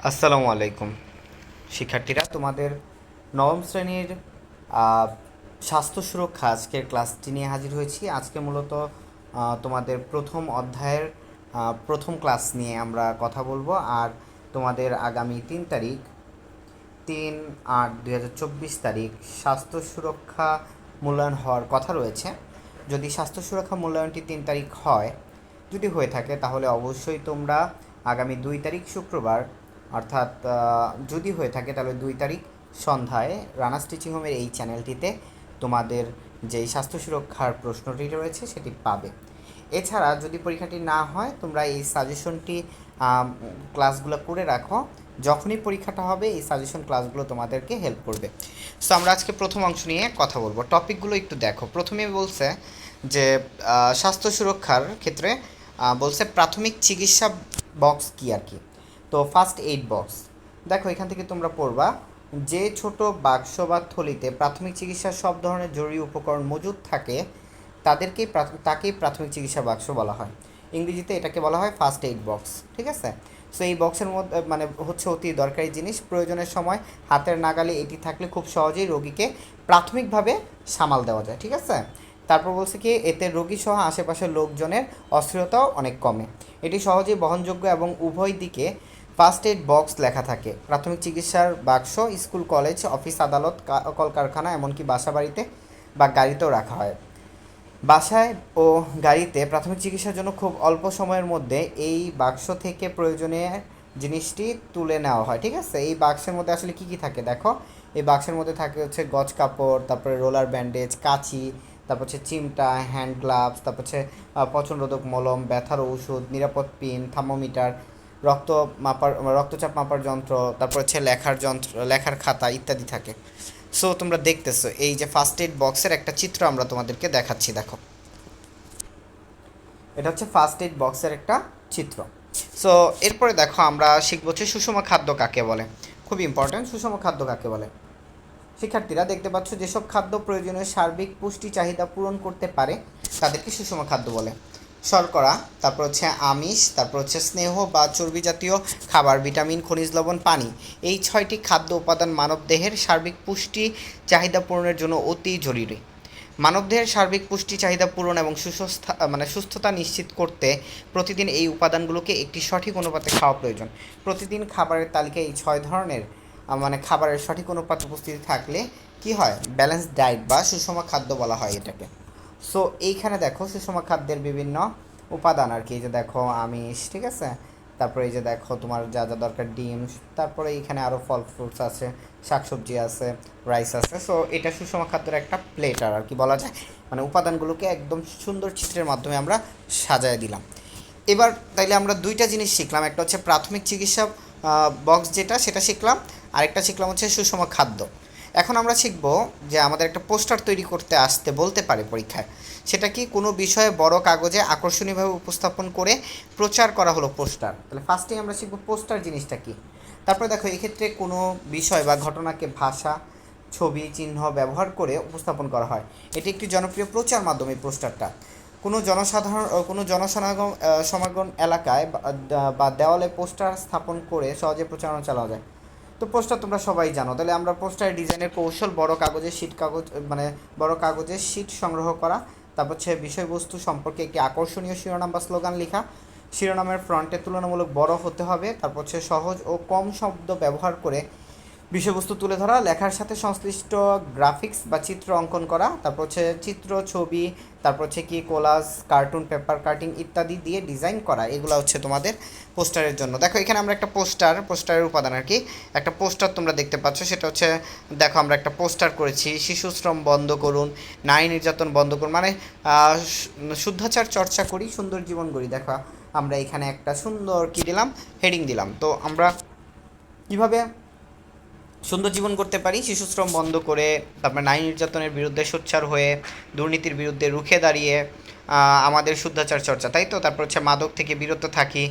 আসসালামু আলাইকুম শিক্ষার্থীরা, তোমাদের নবম শ্রেণীর আহ, স্বাস্থ্য সুরক্ষা আজকের ক্লাসটি নিয়ে হাজির হয়েছি। আজকে মূলত তোমাদের প্রথম অধ্যায়ের প্রথম ক্লাস নিয়ে আমরা কথা বলবো। আর তোমাদের আগামী 3 তারিখ 3/8/2024 স্বাস্থ্য সুরক্ষা মূল্যায়ন হওয়ার কথা রয়েছে। যদি স্বাস্থ্য সুরক্ষা মূল্যায়নটি 3 তারিখ হয়, যদি হয়ে থাকে, তাহলে অবশ্যই তোমরা আগামী 2 তারিখ শুক্রবার, অর্থাৎ যদি হয়ে থাকে তাহলে 2 তারিখ সন্ধ্যায় রানা স্টিচিং হোমের এই চ্যানেলটিতে তোমাদের যেই স্বাস্থ্য সুরক্ষার প্রশ্নটি রয়েছে সেটি পাবে। এছাড়া যদি পরীক্ষাটি না হয়, তোমরা এই সাজেশনটি ক্লাসগুলো করে রাখো। যখনই পরীক্ষাটা হবে এই সাজেশন ক্লাসগুলো তোমাদেরকে হেল্প করবে। সো আমরা আজকে প্রথম অংশ নিয়ে কথা বলবো। টপিকগুলো একটু দেখো। প্রথমে বলছে যে স্বাস্থ্য সুরক্ষার ক্ষেত্রে বলছে প্রাথমিক চিকিৎসা বক্স কী আর কি। তো ফার্স্ট এইড বক্স দেখো, এখান থেকে তোমরা পড়বা যে ছোট বাক্স বা থলিতে প্রাথমিক চিকিৎসার সব ধরনের জরুরি উপকরণ মজুদ থাকে তাকেই প্রাথমিক চিকিৎসা বাক্স বলা হয়। ইংরেজিতে এটাকে বলা হয় ফার্স্ট এইড বক্স। ঠিক আছে? সো এই বক্সের মধ্যে মানে হচ্ছে অতি দরকারি জিনিস। প্রয়োজনের সময় হাতের নাগালে এটি থাকলে খুব সহজেই রোগীকে প্রাথমিকভাবে সামাল দেওয়া যায়। ঠিক আছে? তারপর বলছে কি, এতে রোগী সহ আশেপাশের লোকজনের অস্থিরতাও অনেক কমে। এটি সহজেই বহনযোগ্য এবং উভয় দিকে ফার্স্ট এইড বক্স লেখা থাকে। প্রাথমিক চিকিৎসার বাক্স স্কুল, কলেজ, অফিস, আদালত, কলকারখানা, এমনকি বাসা বাড়িতে বা গাড়িতেও রাখা হয়। বাসায় ও গাড়িতে প্রাথমিক চিকিৎসার জন্য খুব অল্প সময়ের মধ্যে এই বাক্স থেকে প্রয়োজনীয় জিনিসটি তুলে নেওয়া হয়। ঠিক আছে? এই বাক্সের মধ্যে আসলে কী কী থাকে দেখো। এই বাক্সের মধ্যে থাকে হচ্ছে গজ কাপড়, তারপরে রোলার ব্যান্ডেজ, কাঁচি, তারপর হচ্ছে চিমটা, হ্যান্ড গ্লাভস, তারপর হচ্ছে পচনরোধক মলম, ব্যথার ঔষধ, নিরাপদ পিন, থার্মোমিটার, রক্ত মাপার রক্তচাপ মাপার যন্ত্র, তারপর হচ্ছে লেখার খাতা ইত্যাদি থাকে। সো তোমরা দেখতেছো এই যে ফার্স্ট এইড বক্সের একটা চিত্র আমরা তোমাদেরকে দেখাচ্ছি। দেখো, এটা হচ্ছে ফার্স্ট এইড বক্সের একটা চিত্র। সো এরপরে দেখো আমরা শিখবো হচ্ছে সুষম খাদ্য কাকে বলে। খুব ইম্পর্ট্যান্ট, সুষম খাদ্য কাকে বলে। শিক্ষার্থীরা দেখতে পাচ্ছ, যেসব খাদ্য প্রয়োজনীয় সার্বিক পুষ্টি চাহিদা পূরণ করতে পারে তাদেরকে সুষম খাদ্য বলে। শর্করা, তারপর হচ্ছে আমিষ, তারপর হচ্ছে স্নেহ বা চর্বি জাতীয় খাবার, ভিটামিন, খনিজ লবণ, পানি, এই 6টি খাদ্য উপাদান মানবদেহের সার্বিক পুষ্টি চাহিদা পূরণের জন্য অতি জরুরি। মানবদেহের সার্বিক পুষ্টি চাহিদা পূরণ এবং সুস্থতা নিশ্চিত করতে প্রতিদিন এই উপাদানগুলোকে একটি সঠিক অনুপাতে খাওয়া প্রয়োজন। প্রতিদিন খাবারের তালিকায় এই 6 ধরনের খাবারের সঠিক অনুপাত উপস্থিতি থাকলে কি হয়? ব্যালেন্সড ডায়েট বা সুষম খাদ্য বলা হয় এটাকে। সো এইখানে দেখো সুষম খাদ্যের বিভিন্ন উপাদান আর কি। এই যে দেখো আমিষ, ঠিক আছে, তারপরে এই যে দেখো তোমার যা যা দরকার ডিম, তারপরে এইখানে আরও ফল ফ্রুটস আছে, শাকসবজি আছে, রাইস আছে। সো এটা সুষম খাদ্যের একটা প্লেটার আর কি বলা যায়। মানে উপাদানগুলোকে একদম সুন্দর চিত্রের মাধ্যমে আমরা সাজায় দিলাম। এবার তাইলে আমরা 2টা জিনিস শিখলাম। একটা হচ্ছে প্রাথমিক চিকিৎসা বক্স যেটা, সেটা শিখলাম। আরেকটা শিখলাম হচ্ছে সুষম খাদ্য। এখন আমরা শিখব যে আমাদের একটা পোস্টার তৈরি করতে আসতে বলতে পারে পরীক্ষায়। সেটা কি? কোনো বিষয়ে বড় কাগজে আকর্ষণীয়ভাবে উপস্থাপন করে প্রচার করা হলো পোস্টার। তাহলে ফার্স্টেই আমরা শিখব পোস্টার জিনিসটা কি। তারপরে দেখো, এক্ষেত্রে কোনো বিষয় বা ঘটনাকে ভাষা, ছবি, চিহ্ন ব্যবহার করে উপস্থাপন করা হয়। এটি একটি জনপ্রিয় প্রচার মাধ্যম এই পোস্টারটা। কোনো জনসমাগম সমাগম এলাকায় বা দেওয়ালে পোস্টার স্থাপন করে সহজে প্রচারণা চালানো যায়। তো পোস্টার তোমরা সবাই জানো। তাহলে আমরা পোস্টার ডিজাইনের কৌশল: বড় কাগজের শিট সংগ্রহ করা, তারপর হচ্ছে বিষয়বস্তু সম্পর্কে একটি আকর্ষণীয় শিরোনাম বা স্লোগান লেখা। শিরোনামের ফ্রন্টে তুলনামূলক বড় হতে হবে। তারপর হচ্ছে সহজ ও কম শব্দ ব্যবহার করে বিষয়বস্তু তুলে ধরা, লেখার সাথে সংশ্লিষ্ট গ্রাফিক্স বা চিত্র অঙ্কন করা, তারপর হচ্ছে চিত্র, ছবি, তারপর হচ্ছে কি কোলাজ, কার্টুন, পেপার কাটিং ইত্যাদি দিয়ে ডিজাইন করা। এগুলো হচ্ছে তোমাদের পোস্টারের জন্য। দেখো এখানে আমরা একটা পোস্টারের উপাদান আর কি, একটা পোস্টার তোমরা দেখতে পাচ্ছ। সেটা হচ্ছে দেখো আমরা একটা পোস্টার করেছি, শিশু শ্রম বন্ধ করুন, নারী নির্যাতন বন্ধ করুন, মানে শুদ্ধাচার চর্চা করি, সুন্দর জীবন গড়ি। দেখো আমরা এখানে একটা সুন্দর কি দিলাম, হেডিং দিলাম। তো আমরা কীভাবে সুন্দর জীবন করতে পারি? শিশুশ্রম বন্ধ করে, তারপরে নারী নির্যাতনের বিরুদ্ধে সোচ্চার হয়ে, দুর্নীতির বিরুদ্ধে রুখে দাঁড়িয়ে আমাদের শুদ্ধাচার চর্চা, তাই তো। তারপর হচ্ছে মাদক থেকে বিরত থাকি,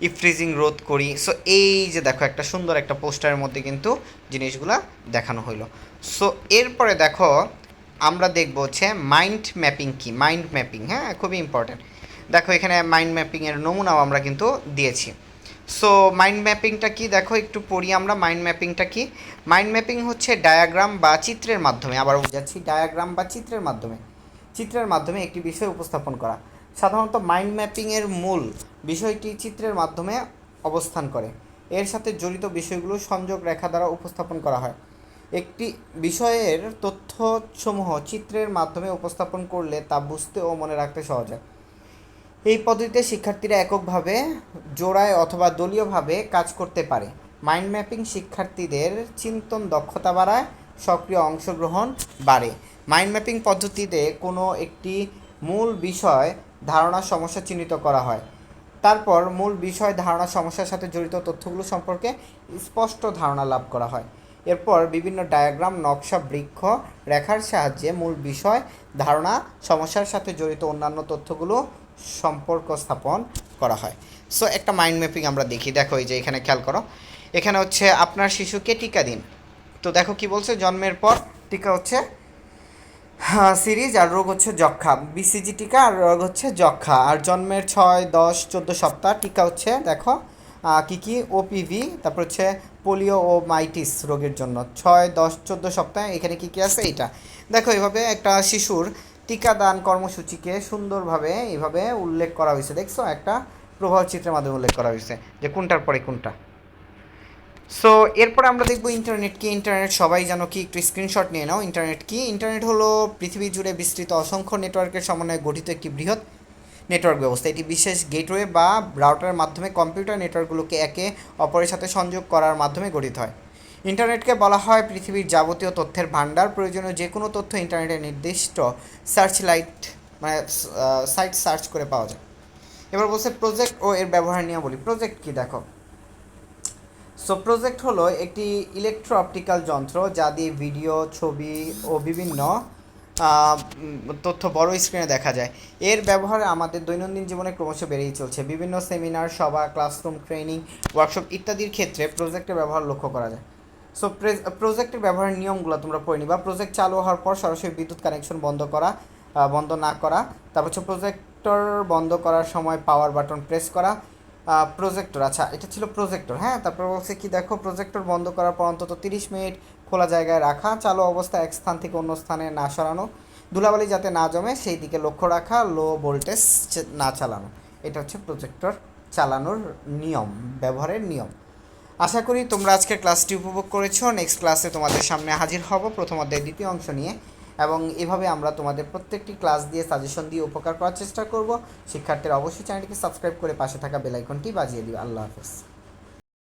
ইফ্রিজিং রোধ করি। সো এই যে দেখো একটা সুন্দর একটা পোস্টারের মধ্যে কিন্তু জিনিসগুলো দেখানো হইলো। সো এরপরে দেখো আমরা দেখবো হচ্ছে মাইন্ড ম্যাপিং কি। মাইন্ড ম্যাপিং, হ্যাঁ, খুবই ইম্পর্ট্যান্ট। দেখো এখানে মাইন্ড ম্যাপিংয়ের নমুনাও আমরা কিন্তু দিয়েছি। সো মাইন্ড ম্যাপিংটা কি দেখো একটু পড়ি আমরা। মাইন্ড ম্যাপিংটা কি? মাইন্ড ম্যাপিং হচ্ছে ডায়াগ্রাম বা চিত্রের মাধ্যমে, আবার বুঝাচ্ছি, ডায়াগ্রাম বা চিত্রের মাধ্যমে একটি বিষয় উপস্থাপন করা। সাধারণত মাইন্ড ম্যাপিংয়ের মূল বিষয়টি চিত্রের মাধ্যমে অবস্থান করে। এর সাথে জড়িত বিষয়গুলো সংযোগ রেখা দ্বারা উপস্থাপন করা হয়। একটি বিষয়ের তথ্যসমূহ চিত্রের মাধ্যমে উপস্থাপন করলে তা বুঝতে ও মনে রাখতে সহজ হয়। এই পদ্ধতিতে শিক্ষার্থীরা এককভাবে, জোড়ায় অথবা দলীয়ভাবে কাজ করতে পারে। মাইন্ড ম্যাপিং শিক্ষার্থীদের চিন্তন দক্ষতা বাড়ায়, সক্রিয় অংশগ্রহণ বাড়ে। মাইন্ড ম্যাপিং পদ্ধতিতে কোনো একটি মূল বিষয়, ধারণা, সমস্যা চিহ্নিত করা হয়। তারপর মূল বিষয়, ধারণা, সমস্যার সাথে জড়িত তথ্যগুলো সম্পর্কে স্পষ্ট ধারণা লাভ করা হয়। এরপর বিভিন্ন ডায়াগ্রাম, নকশা, বৃক্ষ রেখার সাহায্যে মূল বিষয়, ধারণা, সমস্যার সাথে জড়িত অন্যান্য তথ্যগুলো সম্পর্ক স্থাপন করা হয়। সো একটা মাইন্ড ম্যাপিং আমরা দেখি। দেখো এই যে এখানে খেয়াল করো, এখানে হচ্ছে আপনার শিশুকে টিকা দিন। তো দেখো কি বলছে, জন্মের পর টিকা হচ্ছে সিরিজ, আর রোগ হচ্ছে যক্ষা। বিসিজি টিকা আর রোগ হচ্ছে যক্ষা। আর জন্মের 6, 10, 14 সপ্তাহ টিকা হচ্ছে দেখো কী কী, ওপিভি, তারপর হচ্ছে পোলিও ও মাইটিস রোগের জন্য 6, 10, 14 সপ্তাহে এখানে কী কী আছে এইটা দেখো। এইভাবে একটা শিশুর টিকাদান কর্মসূচিকে সুন্দরভাবে এইভাবে উল্লেখ করা হয়েছে, দেখছো একটা প্রবাহ চিত্রের মাধ্যমে উল্লেখ করা হয়েছে যে কোনটার পরে কোনটা। সো এরপরে আমরা দেখব ইন্টারনেট কি। ইন্টারনেট সবাই জানো কি, একটু স্ক্রিনশট নিয়ে নাও। ইন্টারনেট কি? ইন্টারনেট হলো পৃথিবী জুড়ে বিস্তৃত অসংখ্য নেটওয়ার্কের সমন্বয়ে গঠিত একটি বৃহৎ নেটওয়ার্ক ব্যবস্থা। এটি বিশেষ গেটওয়ে বা রাউটারের মাধ্যমে কম্পিউটার নেটওয়ার্কগুলোকে একে অপরের সাথে সংযোগ করার মাধ্যমে গঠিত হয়। ইন্টারনেটকে বলা হয় পৃথিবীর যাবতীয় তথ্যের ভাণ্ডার। প্রয়োজনীয় যে কোনো তথ্য ইন্টারনেটে নির্দিষ্ট সাইট সার্চ করে পাওয়া যায়। এবার বলছে প্রজেক্ট ও এর ব্যবহার নিয়ে বলি। প্রজেক্ট কি দেখো। সো প্রজেক্ট হলো একটি ইলেকট্রো অপটিক্যাল যন্ত্র যা দিয়ে ভিডিও, ছবি ও বিভিন্ন তথ্য বড় স্ক্রিনে দেখা যায়। এর ব্যবহার আমাদের দৈনন্দিন জীবনে ক্রমশ বেড়েই চলছে। বিভিন্ন সেমিনার, সভা, ক্লাসরুম, ট্রেনিং, ওয়ার্কশপ ইত্যাদির ক্ষেত্রে প্রজেক্টের ব্যবহার লক্ষ্য করা যায়। সো প্রজেক্টের ব্যবহারের নিয়মগুলো তোমরা পড়ে নিবা। প্রজেক্ট চালু হওয়ার পর সরাসরি বিদ্যুৎ কানেকশন বন্ধ না করা। তারপর হচ্ছে প্রজেক্টর বন্ধ করার সময় পাওয়ার বাটন প্রেস করা। প্রজেক্টর, আচ্ছা এটা ছিল প্রজেক্টর, হ্যাঁ। তারপর বলছে কি দেখো, প্রজেক্টর বন্ধ করার পর অন্তত 30 মিনিট খোলা জায়গায় রাখা। চালু অবস্থায় এক স্থান থেকে অন্য স্থানে না সরানো। ধুলাবালি যাতে না জমে সেই দিকে লক্ষ্য রাখা। লো ভোল্টেজ না চালানো। এটা হচ্ছে প্রজেক্টর চালানোর নিয়ম, ব্যবহারের নিয়ম। আশা করি তোমরা আজকের ক্লাসটি উপভোগ করেছো। নেক্সট ক্লাসে তোমাদের সামনে হাজির হব প্রথম অধ্যায়ের দ্বিতীয় অংশ নিয়ে, এবং এভাবে আমরা তোমাদের প্রত্যেকটি ক্লাস দিয়ে, সাজেশন দিয়ে উপকার করার চেষ্টা করব। শিক্ষার্থীরা অবশ্যই চ্যানেলটিকে সাবস্ক্রাইব করে পাশে থাকা বেল আইকনটি বাজিয়ে দিবে। আল্লাহ হাফেজ।